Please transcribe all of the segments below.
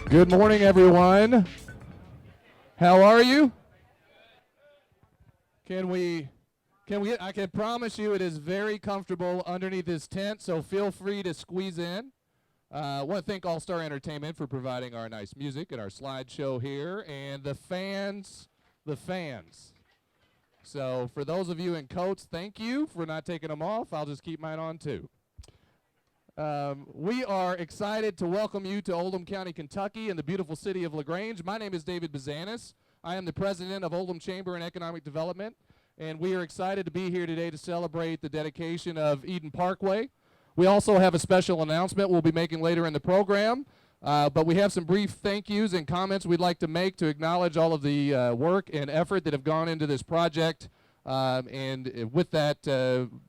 Good morning, everyone. How are you? I can promise you it is very comfortable underneath this tent, so feel free to squeeze in. I want to thank All Star Entertainment for providing our nice music and our slideshow here, and the fans. So for those of you in coats, thank you for not taking them off. I'll just keep mine on too. We are excited to welcome you to Oldham County, Kentucky, in the beautiful city of LaGrange. My name is David Bazanis. I am the president of Oldham Chamber and Economic Development, and we are excited to be here today to celebrate the dedication of Eden Parkway. We also have a special announcement we'll be making later in the program, but we have some brief thank yous and comments we'd like to make to acknowledge all of the work and effort that have gone into this project. And with that,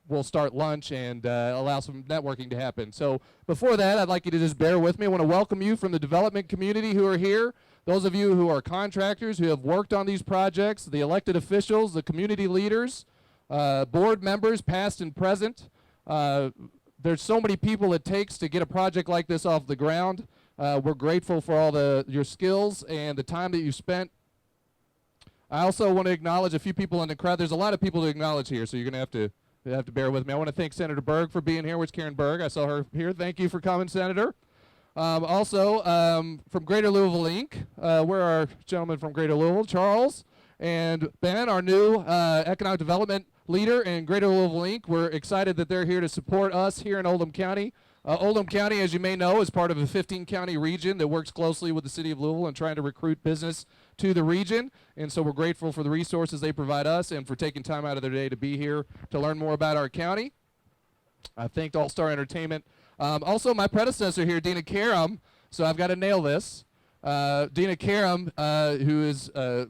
we'll start lunch and allow some networking to happen. So before that, I'd like you to just bear with me. I want to welcome you from the development community who are here, those of you who are contractors who have worked on these projects, the elected officials, the community leaders, board members, past and present. There's so many people it takes to get a project like this off the ground. We're grateful for all your skills and the time that you spent. I also want to acknowledge a few people in the crowd. There's a lot of people to acknowledge here, so you're going to have to bear with me. I want to thank Senator Berg for being here. Where's Karen Berg? I saw her here. Thank you for coming, Senator. Also, from Greater Louisville, Inc., we're our gentlemen from Greater Louisville, Charles and Ben, our new economic development leader in Greater Louisville, Inc. We're excited that they're here to support us here in Oldham County. Oldham County, as you may know, is part of a 15-county region that works closely with the city of Louisville and trying to recruit business to the region. And so we're grateful for the resources they provide us and for taking time out of their day to be here to learn more about our county. I thanked All Star Entertainment. Also, my predecessor here, Dina Karam, so I've got to nail this. Dina Karam, who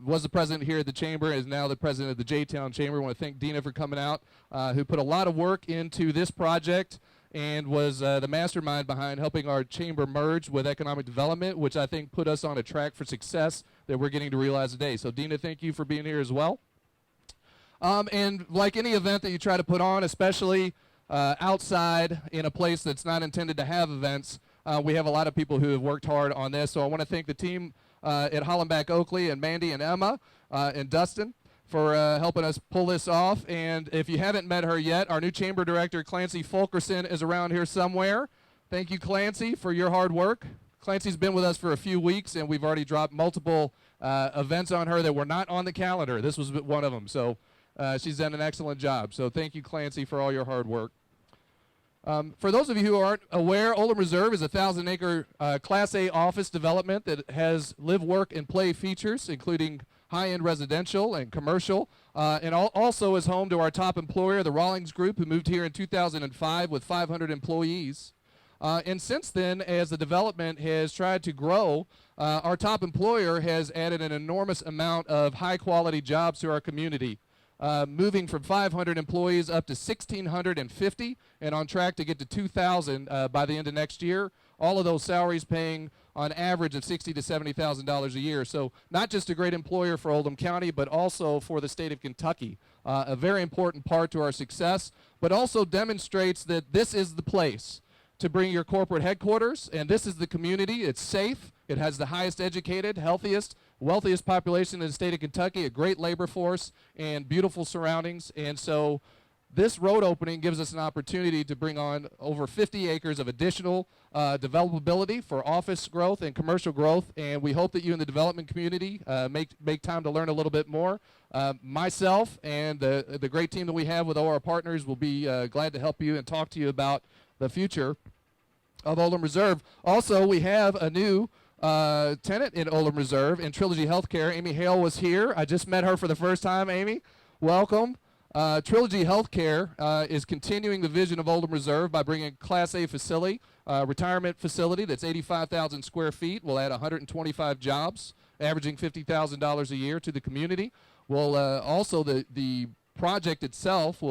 was the president here at the Chamber, is now the president of the J-Town Chamber. I want to thank Dina for coming out, who put a lot of work into this project and was the mastermind behind helping our chamber merge with economic development, which I think put us on a track for success that we're getting to realize today. So Dina, thank you for being here as well. And like any event that you try to put on, especially outside in a place that's not intended to have events, we have a lot of people who have worked hard on this. So I want to thank the team at Hollenbach Oakley and Mandy and Emma and Dustin for helping us pull this off. And if you haven't met her yet, our new chamber director, Clancy Fulkerson, is around here somewhere. Thank you, Clancy, for your hard work. Clancy's been with us for a few weeks, and we've already dropped multiple events on her that were not on the calendar. This was one of them. So she's done an excellent job. So thank you, Clancy, for all your hard work. For those of you who aren't aware, Oldham Reserve is a 1,000-acre Class A office development that has live, work, and play features, including high-end residential and commercial, and also is home to our top employer, the Rawlings Group, who moved here in 2005 with 500 employees. And since then, as the development has tried to grow, our top employer has added an enormous amount of high-quality jobs to our community, moving from 500 employees up to 1,650 and on track to get to 2,000 by the end of next year. All of those salaries paying on average of $60,000 to $70,000 a year. So not just a great employer for Oldham County, but also for the state of Kentucky. A very important part to our success, but also demonstrates that this is the place to bring your corporate headquarters, and this is the community. It's safe. It has the highest educated, healthiest, wealthiest population in the state of Kentucky, a great labor force, and beautiful surroundings. And so this road opening gives us an opportunity to bring on over 50 acres of additional developability for office growth and commercial growth, and we hope that you in the development community make time to learn a little bit more. Myself and the great team that we have with all our partners will be glad to help you and talk to you about the future of Oldham Reserve. Also, we have a new tenant in Oldham Reserve in Trilogy Healthcare. Amy Hale was here. I just met her for the first time. Amy, welcome. Trilogy Healthcare is continuing the vision of Oldham Reserve by bringing a Class A facility, retirement facility that's 85,000 square feet. We'll add 125 jobs, averaging $50,000 a year to the community. We'll also the project itself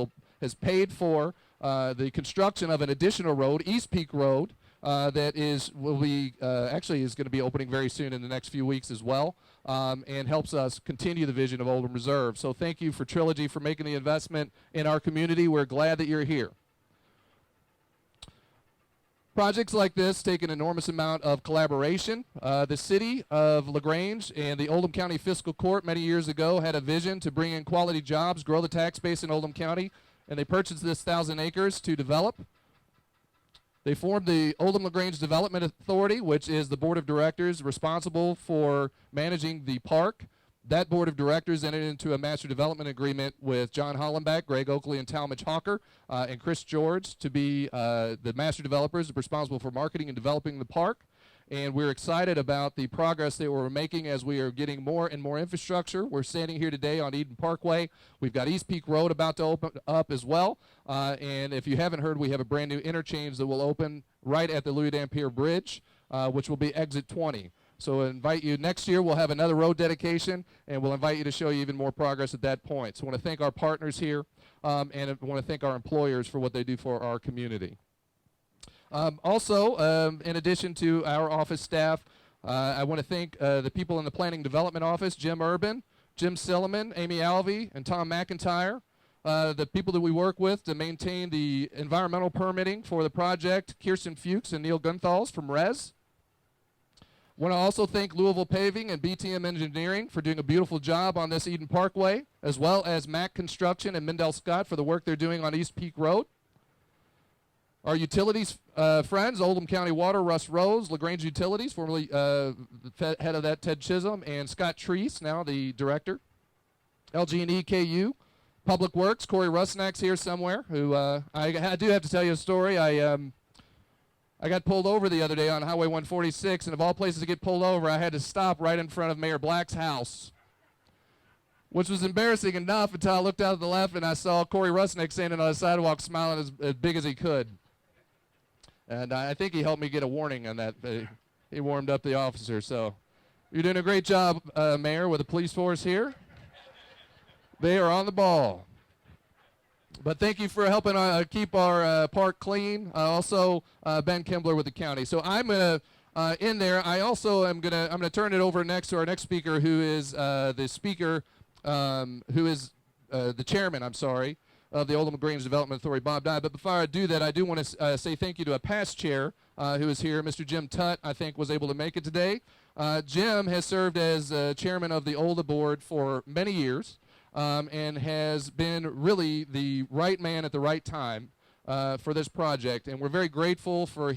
has paid for the construction of an additional road, East Peak Road, that is going to be opening very soon in the next few weeks as well, and helps us continue the vision of Oldham Reserve. So thank you for Trilogy for making the investment in our community. We're glad that you're here. Projects like this take an enormous amount of collaboration. The city of LaGrange and the Oldham County Fiscal Court many years ago had a vision to bring in quality jobs, grow the tax base in Oldham County, and they purchased this 1,000 acres to develop. They formed the Oldham LaGrange Development Authority, which is the board of directors responsible for managing the park. That board of directors entered into a master development agreement with John Hollenbach, Greg Oakley, and Talmadge Hawker, and Chris George to be the master developers responsible for marketing and developing the park. And we're excited about the progress that we're making as we are getting more and more infrastructure. We're standing here today on Eden Parkway. We've got East Peak Road about to open up as well. And if you haven't heard, we have a brand new interchange that will open right at the Louis Dampier Bridge, which will be exit 20. So I invite you, next year we'll have another road dedication, and we'll invite you to show you even more progress at that point. So I want to thank our partners here, and I want to thank our employers for what they do for our community. Also, in addition to our office staff, I want to thank the people in the Planning Development Office, Jim Urban, Jim Silliman, Amy Alvey, and Tom McIntyre. The people that we work with to maintain the environmental permitting for the project, Kirsten Fuchs and Neil Gunthals from RES. I want to also thank Louisville Paving and BTM Engineering for doing a beautiful job on this Eden Parkway, as well as Mack Construction and Mindell Scott for the work they're doing on East Peak Road. Our utilities friends, Oldham County Water, Russ Rose, LaGrange Utilities, formerly head of that, Ted Chisholm, and Scott Treese, now the director. LG&E KU, Public Works, Corey Rusnack's here somewhere, who I do have to tell you a story. I got pulled over the other day on Highway 146, and of all places to get pulled over, I had to stop right in front of Mayor Black's house, which was embarrassing enough until I looked out to the left and I saw Corey Rusnick standing on the sidewalk smiling as big as he could. And I think he helped me get a warning on that. He warmed up the officer. So you're doing a great job, Mayor, with the police force here. They are on the ball. But thank you for helping keep our park clean. Also, Ben Kimbler with the county. So I'm gonna in there. I also am gonna turn it over next to our next speaker, who is the speaker, who is the chairman. I'm sorry, of the Oldham Grange Development Authority, Bob Dye. But before I do that, I do want to say thank you to a past chair who is here, Mr. Jim Tutt. I think was able to make it today. Jim has served as chairman of the OLDA board for many years. And has been really the right man at the right time for this project. And we're very grateful for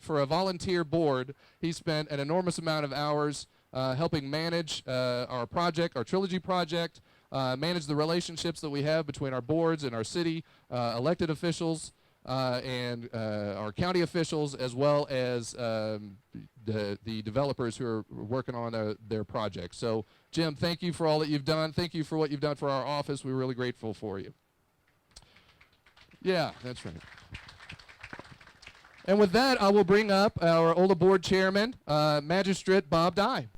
for a volunteer board, he spent an enormous amount of hours helping manage our project, our trilogy project, manage the relationships that we have between our boards and our city, elected officials, and our county officials, as well as the developers who are working on their projects. So, Jim, thank you for all that you've done. Thank you for what you've done for our office. We're really grateful for you. Yeah, that's right. And with that, I will bring up our OLDA board chairman, Magistrate Bob Dye.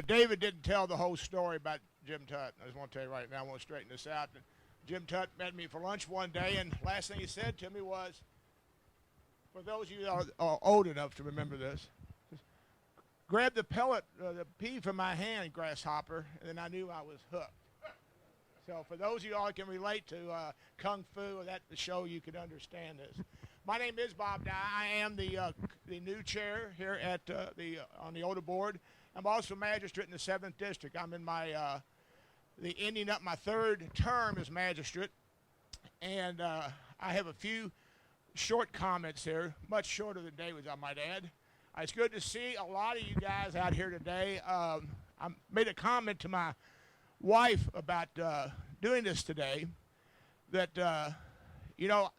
David didn't tell the whole story about Jim Tutt. I just want to tell you right now, I want to straighten this out. Jim Tutt met me for lunch one day, and last thing he said to me was, for those of you that are old enough to remember this, grab the pea from my hand, grasshopper, and then I knew I was hooked. So for those of you all that can relate to Kung Fu or that show, you can understand this. My name is Bob Dye. I am the new chair here at on the OLDA board. I'm also magistrate in the 7th District. I'm in my ending up my 3rd term as magistrate, and I have a few short comments here, much shorter than David's, I might add. It's good to see a lot of you guys out here today. I made a comment to my wife about doing this today, that, you know,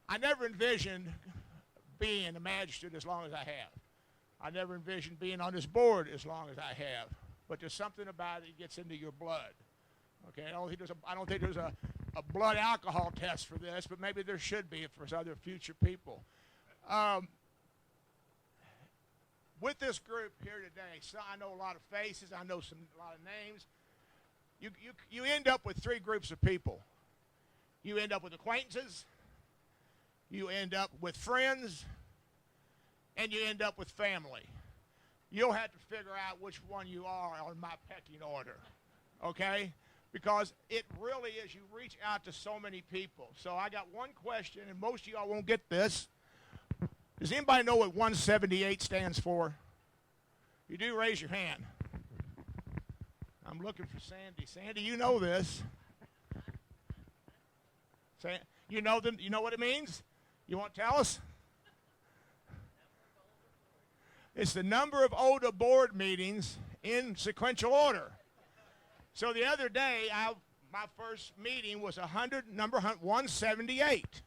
I never envisioned being a magistrate as long as I have. I never envisioned being on this board as long as I have. But there's something about it that gets into your blood. Okay, I don't think there's a blood alcohol test for this, but maybe there should be for other future people. With this group here today, so I know a lot of faces, I know a lot of names. You end up with 3 groups of people. You end up with acquaintances, you end up with friends, and you end up with family. you'll have to figure out which one you are on my pecking order, okay? Because it really is, you reach out to so many people. So I got one question, and most of y'all won't get this. Does anybody know what 178 stands for? You do, raise your hand. I'm looking for Sandy. Sandy, you know this. You know what it means? You want to tell us? It's the number of ODA board meetings in sequential order. So the other day, my first meeting was number 178.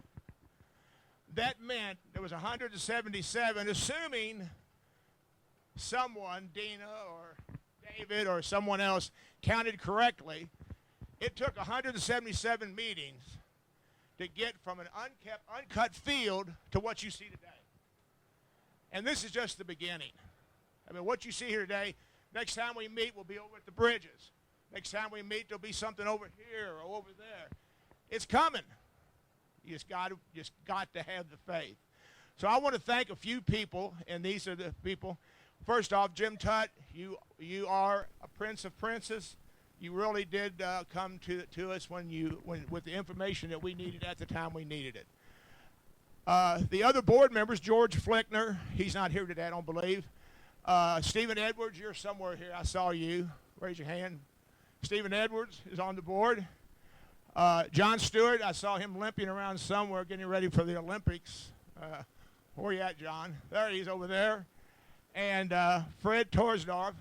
That meant there was 177, assuming someone, Dina or David or someone else, counted correctly. It took 177 meetings to get from an uncut field to what you see today. And this is just the beginning. I mean, what you see here today, next time we meet, we'll be over at the bridges. Next time we meet, there'll be something over here or over there. It's coming. You just got to have the faith. So I want to thank a few people, and these are the people. First off, Jim Tutt, you are a prince of princes. You really did come to us with the information that we needed at the time we needed it. The other board members, George Flickner, he's not here today, I don't believe. Stephen Edwards, you're somewhere here. I saw you. Raise your hand. Stephen Edwards is on the board. John Stewart, I saw him limping around somewhere getting ready for the Olympics. Where are you at, John? There he is over there. And Fred Torsdorf.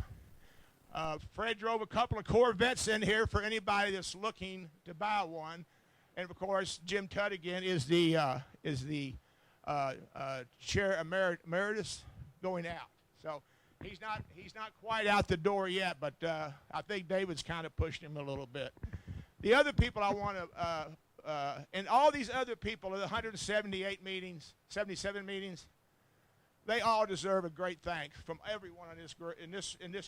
Fred drove a couple of Corvettes in here for anybody that's looking to buy one. And of course, Jim Tutt again is the chair emeritus going out. So he's not quite out the door yet, but I think David's kind of pushed him a little bit. The other people I want to, and all these other people, the 178 meetings, 77 meetings, they all deserve a great thanks from everyone in this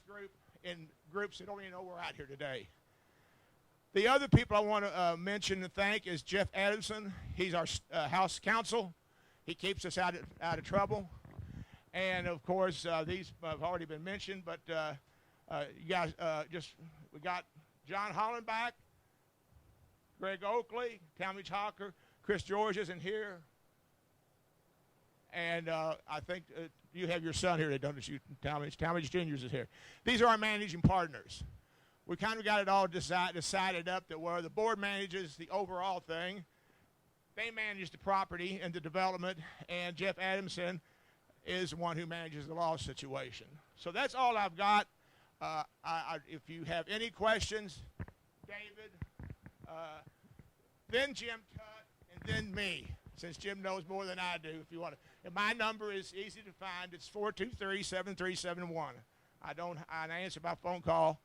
group, in groups that don't even know we're out here today. The other people I want to mention and thank is Jeff Adamson. He's our House Counsel. He keeps us out of trouble. And of course, these have already been mentioned, but you guys we got John Hollenbach, Greg Oakley, Talmadge Hawker, Chris George isn't here. And I think you have your son here, don't you, Talmadge? Talmadge Jr. is here. These are our managing partners. We kind of got it all decided up that where the board manages the overall thing, they manage the property and the development, and Jeff Adamson is the one who manages the law situation. So that's all I've got. If you have any questions, David, then Jim Tutt, and then me, since Jim knows more than I do. If you want to, and my number is easy to find. It's 423-7371. I answer by phone call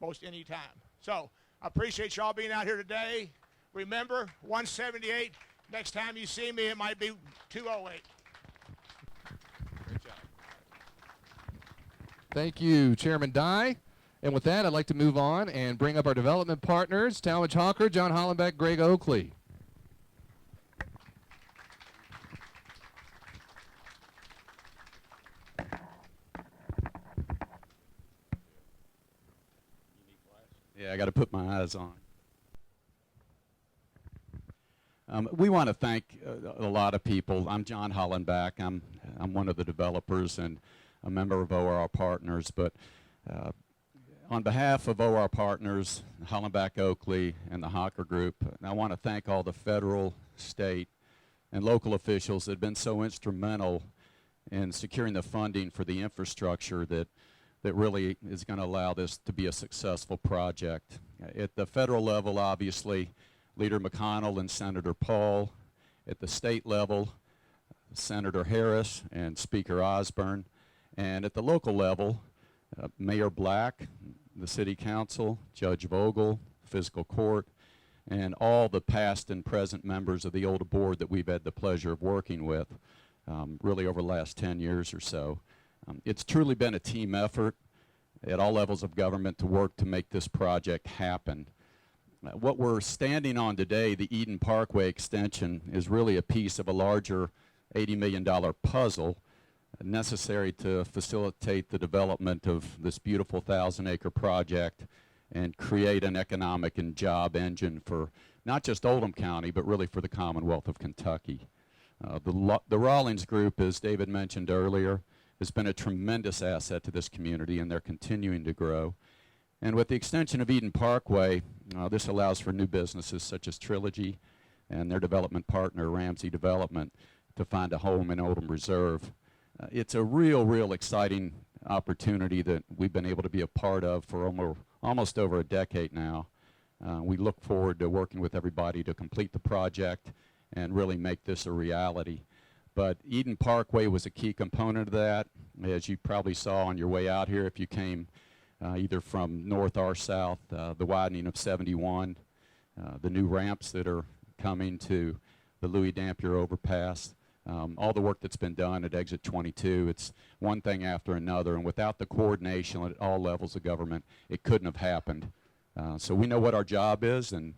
most any time. So I appreciate y'all being out here today. Remember, 178. Next time you see me, it might be 208. Great job. Thank you, Chairman Dye. And with that, I'd like to move on and bring up our development partners, Talmadge Hawker, John Hollenbach, Greg Oakley. Yeah, I got to put my eyes on. We want to thank a lot of people. I'm John Hollenbach. I'm one of the developers and a member of OR Partners. But on behalf of OR Partners, Hollenbach Oakley, and the Hawker Group, I want to thank all the federal, state, and local officials that have been so instrumental in securing the funding for the infrastructure that really is going to allow this to be a successful project. At the federal level, obviously, Leader McConnell and Senator Paul. At the state level, Senator Harris and Speaker Osborne. And at the local level, Mayor Black, the City Council, Judge Vogel, Fiscal Court, and all the past and present members of the OLDA board that we've had the pleasure of working with really over the last 10 years or so. It's truly been a team effort at all levels of government to work to make this project happen. What we're standing on today, the Eden Parkway extension, is really a piece of a larger $80 million puzzle necessary to facilitate the development of this beautiful 1,000-acre project and create an economic and job engine for not just Oldham County, but really for the Commonwealth of Kentucky. The Rawlings Group, as David mentioned earlier, has been a tremendous asset to this community, and they're continuing to grow. And with the extension of Eden Parkway, this allows for new businesses such as Trilogy and their development partner, Ramsey Development, to find a home in Oldham Reserve. It's a real exciting opportunity that we've been able to be a part of for almost over a decade now. We look forward to working with everybody to complete the project and really make this a reality. But Eden Parkway was a key component of that. As you probably saw on your way out here, if you came either from north or south, the widening of 71, the new ramps that are coming to the Louis Dampier overpass, all the work that's been done at exit 22, it's one thing after another, and without the coordination at all levels of government, it couldn't have happened. So we know what our job is, and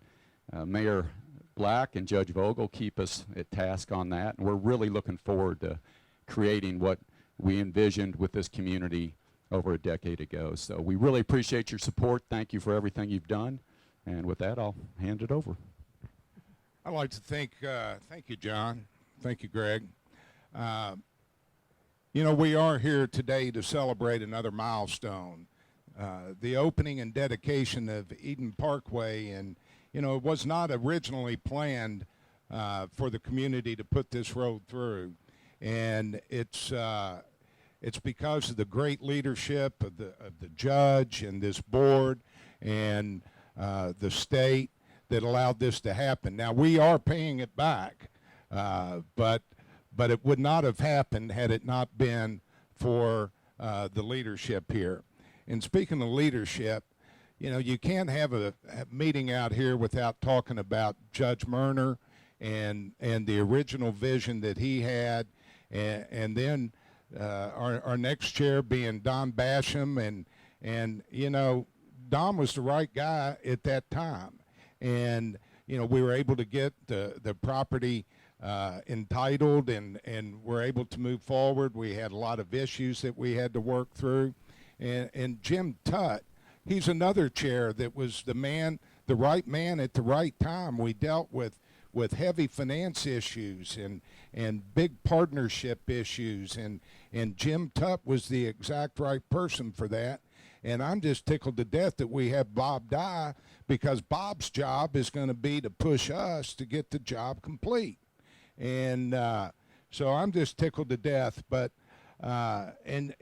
Mayor Black and Judge Vogel keep us at task on that, and we're really looking forward to creating what we envisioned with this community over a decade ago. So we really appreciate your support. Thank you for everything you've done, and with that, I'll hand it over. I'd like to thank you, John. Thank you, Greg. You know, we are here today to celebrate another milestone, the opening and dedication of Eden Parkway. And, you know, it was not originally planned for the community to put this road through. And it's because of the great leadership of the judge and this board and the state that allowed this to happen. Now, we are paying it back. But it would not have happened had it not been for the leadership here. And speaking of leadership, you know, you can't have a meeting out here without talking about Judge Murner and the original vision that he had, and then our next chair being Don Basham, and you know, Don was the right guy at that time, and you know, we were able to get the property entitled, and we're able to move forward. We had a lot of issues that we had to work through. And Jim Tutt, he's another chair that was the right man at the right time. We dealt with heavy finance issues and big partnership issues, and Jim Tutt was the exact right person for that. And I'm just tickled to death that we have Bob Dye, because Bob's job is going to be to push us to get the job complete. And so I'm just tickled to death. But, and,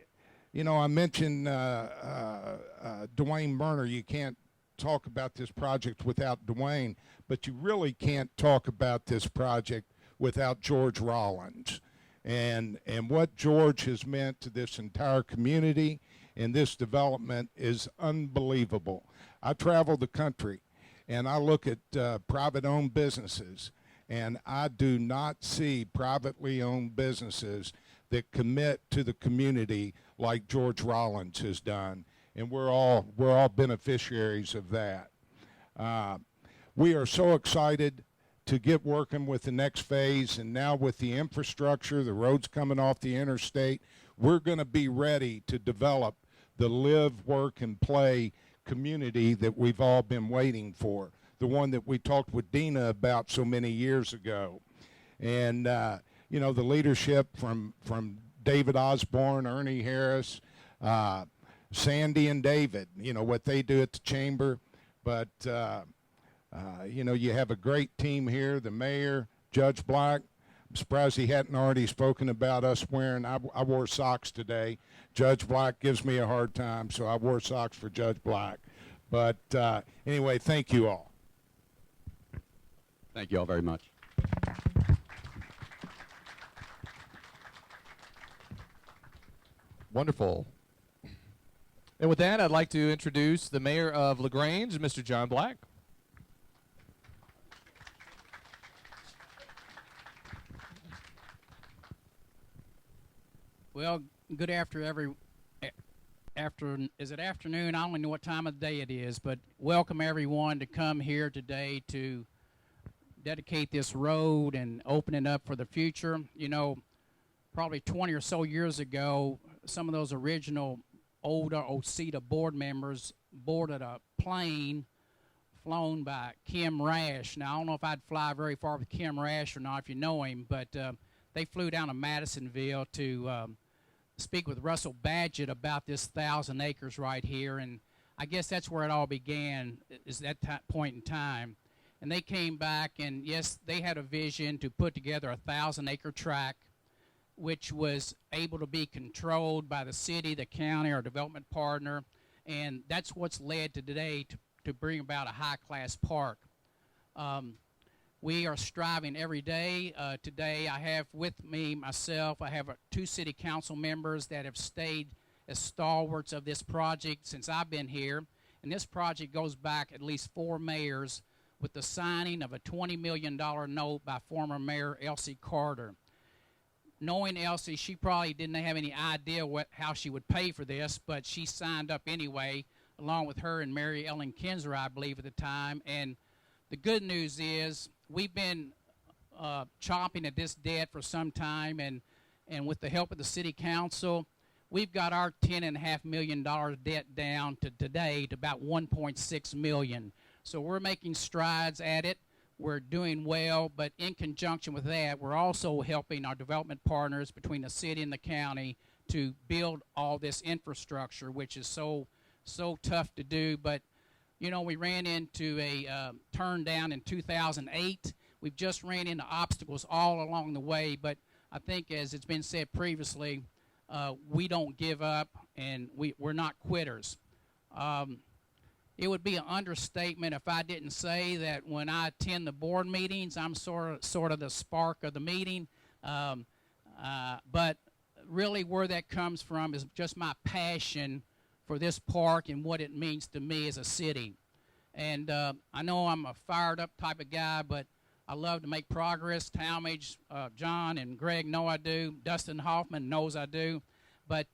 you know, I mentioned Dwayne Murner. You can't talk about this project without Dwayne, but you really can't talk about this project without George Rollins. And what George has meant to this entire community and this development is unbelievable. I travel the country, and I look at private-owned businesses, and I do not see privately owned businesses that commit to the community like George Rollins has done, and we're all beneficiaries of that. We are so excited to get working with the next phase, and now with the infrastructure, the roads coming off the interstate, we're going to be ready to develop the live, work, and play community that we've all been waiting for, the one that we talked with Dina about so many years ago. And, you know, the leadership from David Osborne, Ernie Harris, Sandy and David, you know, what they do at the chamber. But, you know, you have a great team here, the mayor, Judge Black. I'm surprised he hadn't already spoken about us wearing, I wore socks today. Judge Black gives me a hard time, so I wore socks for Judge Black. But anyway, thank you all. Thank you all very much. Wonderful. And with that, I'd like to introduce the mayor of LaGrange, Mr. John Black. Well, good afternoon. Is it afternoon? I don't even know what time of the day it is, but welcome everyone to come here today to dedicate this road and open it up for the future. You know, probably 20 or so years ago, some of those original older OCEDA board members boarded a plane flown by Kim Rash. Now, I don't know if I'd fly very far with Kim Rash or not, if you know him, but they flew down to Madisonville to speak with Russell Badgett about this 1,000 acres right here, and I guess that's where it all began, is that point in time. And they came back, and yes, they had a vision to put together a 1,000-acre tract, which was able to be controlled by the city, the county, our development partner, and that's what's led to today to bring about a high-class park. We are striving every day. Today I have with me myself, I have 2 city council members that have stayed as stalwarts of this project since I've been here. And this project goes back at least 4 mayors with the signing of a $20 million note by former Mayor Elsie Carter. Knowing Elsie, she probably didn't have any idea how she would pay for this, but she signed up anyway, along with her and Mary Ellen Kinzer, I believe, at the time. And the good news is we've been chomping at this debt for some time, and with the help of the city council, we've got our $10.5 million debt down to today to about $1.6 million. So we're making strides at it. We're doing well, but in conjunction with that, we're also helping our development partners between the city and the county to build all this infrastructure, which is so tough to do. But, you know, we ran into a turn down in 2008. We've just ran into obstacles all along the way, but I think, as it's been said previously, we don't give up, and we're not quitters. It would be an understatement if I didn't say that when I attend the board meetings, I'm sort of the spark of the meeting. But really where that comes from is just my passion for this park and what it means to me as a city. And I know I'm a fired up type of guy, but I love to make progress. Talmadge, John and Greg know I do. Dustin Hoffman knows I do. But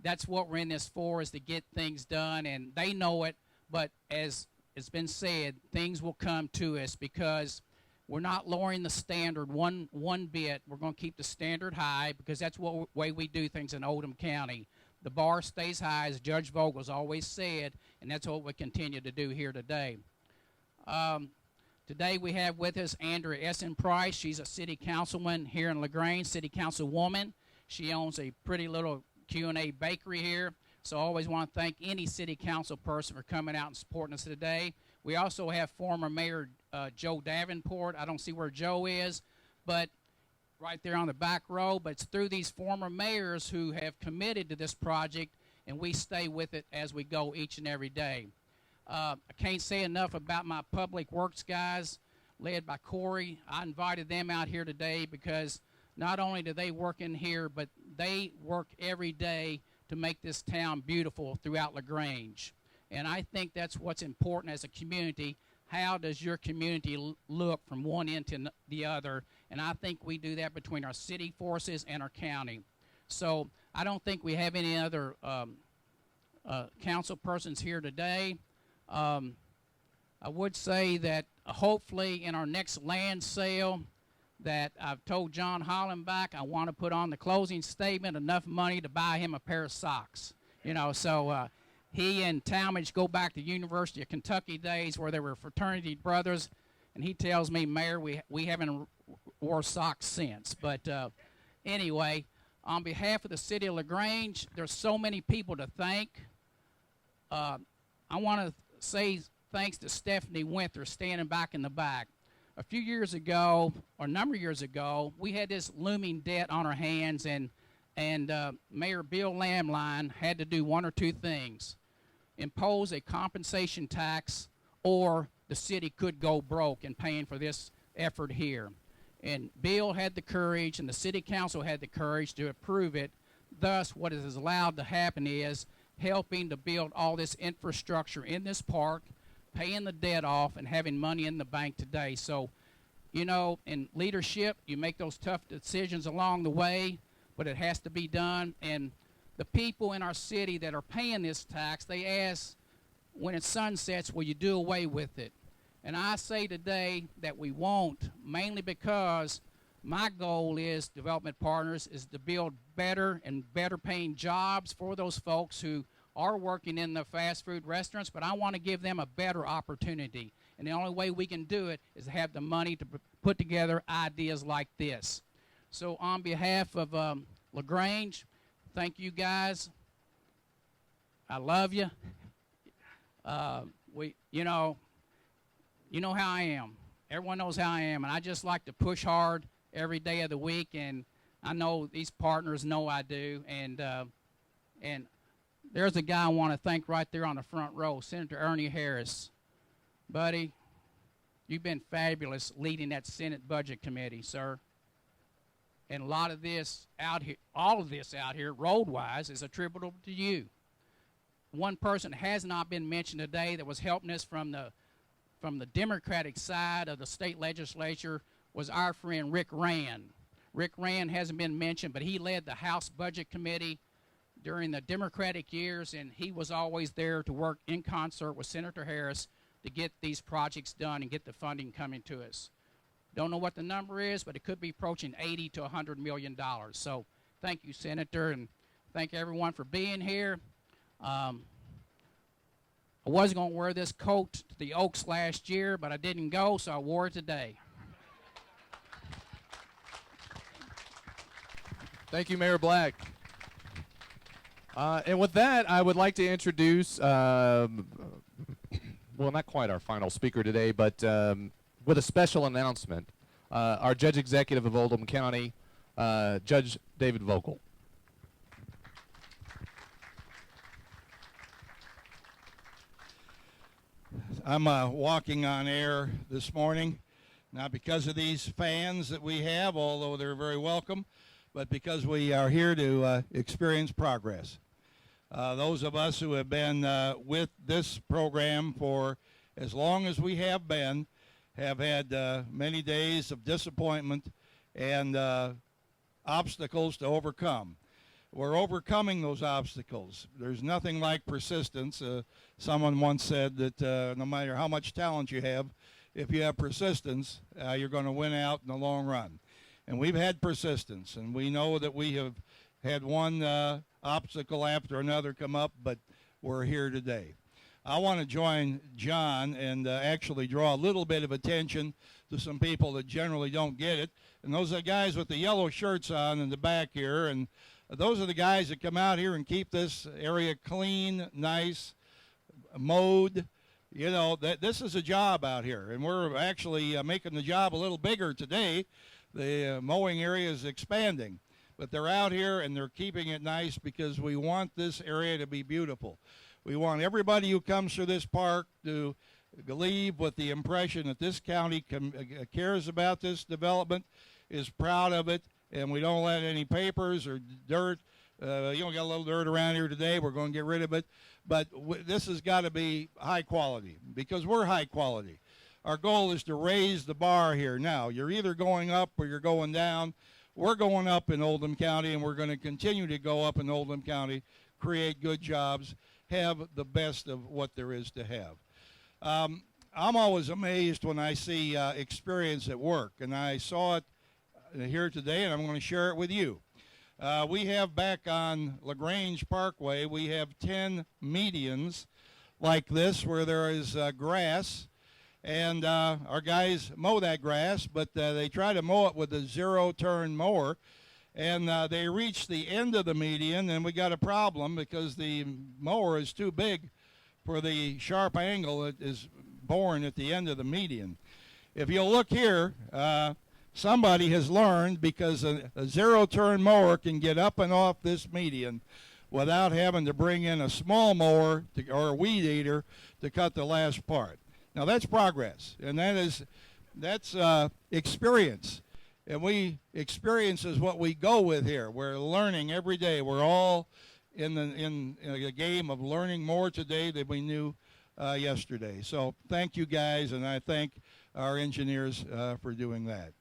that's what we're in this for, is to get things done, and they know it. But as it's been said, things will come to us because we're not lowering the standard one bit. We're going to keep the standard high because that's the way we do things in Oldham County. The bar stays high, as Judge Vogel's always said, and that's what we continue to do here today. Today we have with us Andrea Essen Price. She's a city councilman here in LaGrange, city councilwoman. She owns a pretty little Q&A bakery here. So I always want to thank any city council person for coming out and supporting us today. We also have former Mayor Joe Davenport. I don't see where Joe is, but right there on the back row. But it's through these former mayors who have committed to this project, and we stay with it as we go each and every day. I can't say enough about my public works guys, led by Corey. I invited them out here today because not only do they work in here, but they work every day to make this town beautiful throughout LaGrange. And I think that's what's important as a community. How does your community look from one end to the other? And I think we do that between our city forces and our county. So I don't think we have any other council persons here today. I would say that hopefully in our next land sale, that I've told John Hollenbach I want to put on the closing statement enough money to buy him a pair of socks. You know, so he and Talmadge go back to University of Kentucky days where they were fraternity brothers, and he tells me, Mayor, we haven't wore socks since. But anyway, on behalf of the city of LaGrange, there's so many people to thank. I want to say thanks to Stephanie Winther standing back in the back. A few years ago, or a number of years ago, we had this looming debt on our hands, and Mayor Bill Lamline had to do one or two things: impose a compensation tax, or the city could go broke in paying for this effort here. And Bill had the courage, and the city council had the courage to approve it. Thus, what is allowed to happen is helping to build all this infrastructure in this park, paying the debt off, and having money in the bank today. So, you know, in leadership, you make those tough decisions along the way, but it has to be done. And the people in our city that are paying this tax, they ask, when it sunsets, will you do away with it? And I say today that we won't, mainly because My goal is, development partners, is to build better and better paying jobs for those folks who are working in the fast food restaurants, but I want to give them a better opportunity. And the only way we can do it is to have the money to put together ideas like this. So on behalf of LaGrange, thank you guys. I love you. You know how I am. Everyone knows how I am, and I just like to push hard every day of the week, and I know these partners know I do. And there's a guy I want to thank right there on the front row, Senator Ernie Harris. Buddy, you've been fabulous leading that Senate Budget Committee, sir. And a lot of this out here, all of this out here, road-wise, is attributable to you. One person has not been mentioned today that was helping us from the Democratic side of the state legislature was our friend Rick Rand. Rick Rand hasn't been mentioned, but he led the House Budget Committee during the Democratic years, and he was always there to work in concert with Senator Harris to get these projects done and get the funding coming to us. Don't know what the number is, but it could be approaching $80 to $100 million. So thank you, Senator, and thank everyone for being here. I was going to wear this coat to the Oaks last year, but I didn't go, so I wore it today. Thank you, Mayor Black. And with that, I would like to introduce, well, not quite our final speaker today, but with a special announcement, our Judge Executive of Oldham County, Judge David Vogel. I'm walking on air this morning, not because of these fans that we have, although they're very welcome, but because we are here to experience progress. Those of us who have been with this program for as long as we have been have had many days of disappointment and obstacles to overcome. We're overcoming those obstacles. There's nothing like persistence. Someone once said that no matter how much talent you have, if you have persistence, you're going to win out in the long run. And we've had persistence, and we know that we have had one obstacle after another come up, but we're here today. I want to join John and actually draw a little bit of attention to some people that generally don't get it. And those are the guys with the yellow shirts on in the back here, and those are the guys that come out here and keep this area clean, nice, mowed. You know, this is a job out here, and we're actually making the job a little bigger today. The mowing area is expanding, but they're out here and they're keeping it nice because we want this area to be beautiful. We want everybody who comes through this park to leave with the impression that this county cares about this development, is proud of it, and we don't let any papers or dirt. You know, got a little dirt around here today. We're going to get rid of it. But this has got to be high quality because we're high quality. Our goal is to raise the bar here. Now, you're either going up or you're going down. We're going up in Oldham County, and we're going to continue to go up in Oldham County, create good jobs, have the best of what there is to have. I'm always amazed when I see experience at work, and I saw it here today, and I'm going to share it with you. We have back on LaGrange Parkway, we have 10 medians like this where there is grass, and our guys mow that grass, but they try to mow it with a zero-turn mower, and they reach the end of the median, and we got a problem because the mower is too big for the sharp angle that is born at the end of the median. If you'll look here, somebody has learned because a zero-turn mower can get up and off this median without having to bring in a small mower or a weed eater to cut the last part. Now that's progress, and that's experience. And experience is what we go with here. We're learning every day. We're all in a game of learning more today than we knew yesterday. So thank you guys, and I thank our engineers for doing that.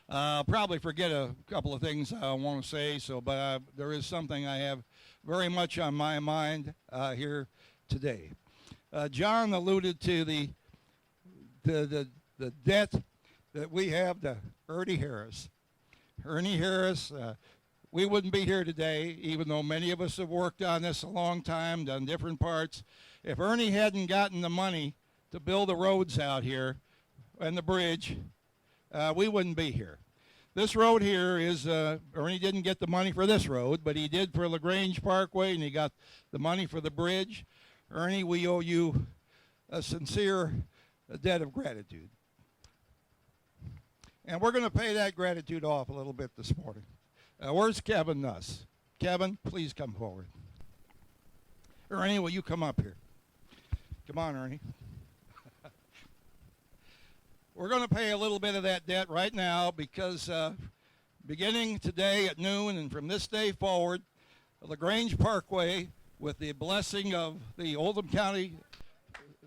I'll probably forget a couple of things I want to say, but there is something I have very much on my mind here today. John alluded to the debt that we have to Ernie Harris. Ernie Harris, we wouldn't be here today, even though many of us have worked on this a long time, done different parts. If Ernie hadn't gotten the money to build the roads out here and the bridge, we wouldn't be here. This road here is, Ernie didn't get the money for this road, but he did for Grange Parkway, and he got the money for the bridge. Ernie, we owe you a sincere debt of gratitude. And we're going to pay that gratitude off a little bit this morning. Where's Kevin Nuss? Kevin, please come forward. Ernie, will you come up here? Come on, Ernie. We're going to pay a little bit of that debt right now because beginning today at noon and from this day forward, Grange Parkway, with the blessing of the Oldham County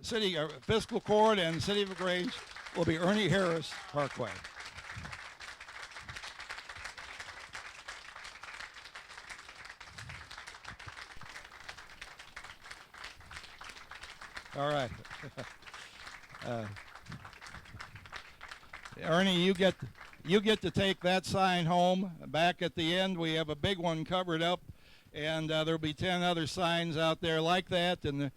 City Fiscal Court and the City of Grange, will be Ernie Harris Parkway. All right. Ernie, you get to take that sign home. Back at the end, we have a big one covered up, and there'll be 10 other signs out there like that. And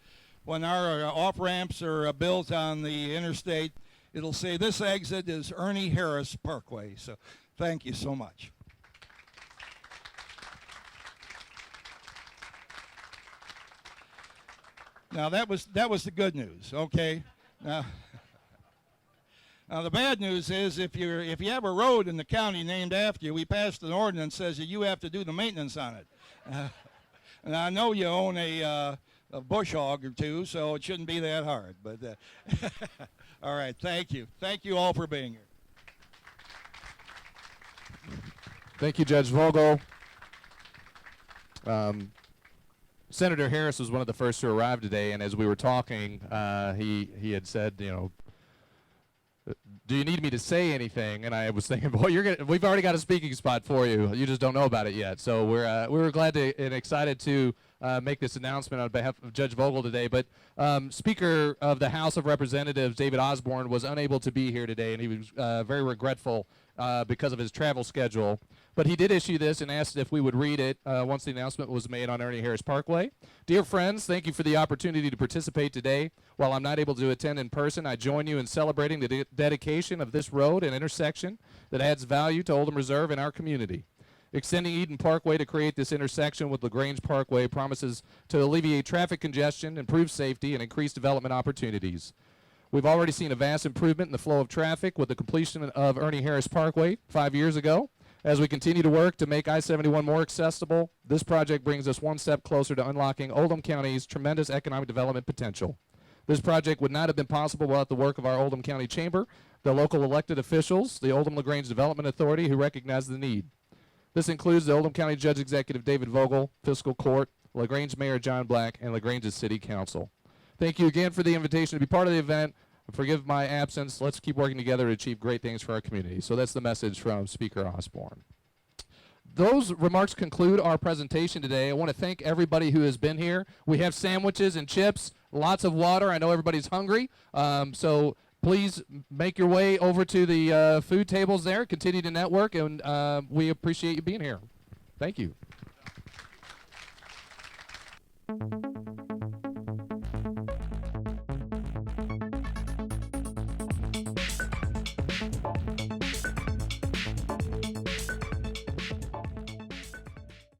when our off-ramps are built on the interstate, it'll say, "This exit is Ernie Harris Parkway." So thank you so much. Now that was the good news, okay? Now the bad news is if you have a road in the county named after you, we passed an ordinance that says that you have to do the maintenance on it. And I know you own a bush hog or two, so it shouldn't be that hard. But all right, thank you all for being here. Thank you, Judge Vogel. Senator Harris was one of the first to arrive today, and as we were talking, he had said, you know, do you need me to say anything? And I was thinking, boy, we've already got a speaking spot for you. You just don't know about it yet. So we were glad and excited to make this announcement on behalf of Judge Vogel today. But Speaker of the House of Representatives, David Osborne, was unable to be here today, and he was very regretful because of his travel schedule. But he did issue this and asked if we would read it once the announcement was made on Ernie Harris Parkway. Dear friends, thank you for the opportunity to participate today. While I'm not able to attend in person, I join you in celebrating the dedication of this road and intersection that adds value to Oldham Reserve and our community. Extending Eden Parkway to create this intersection with Grange Parkway promises to alleviate traffic congestion, improve safety, and increase development opportunities. We've already seen a vast improvement in the flow of traffic with the completion of Ernie Harris Parkway 5 years ago. As we continue to work to make I-71 more accessible, this project brings us one step closer to unlocking Oldham County's tremendous economic development potential. This project would not have been possible without the work of our Oldham County Chamber, the local elected officials, the Oldham LaGrange Development Authority, who recognize the need. This includes the Oldham County Judge Executive David Vogel, Fiscal Court, LaGrange Mayor John Black, and LaGrange's City Council. Thank you again for the invitation to be part of the event. Forgive my absence. Let's keep working together to achieve great things for our community. So that's the message from Speaker Osborne. Those remarks conclude our presentation today. I want to thank everybody who has been here. We have sandwiches and chips, lots of water. I know everybody's hungry. So please make your way over to the food tables there. Continue to network, and we appreciate you being here. Thank you.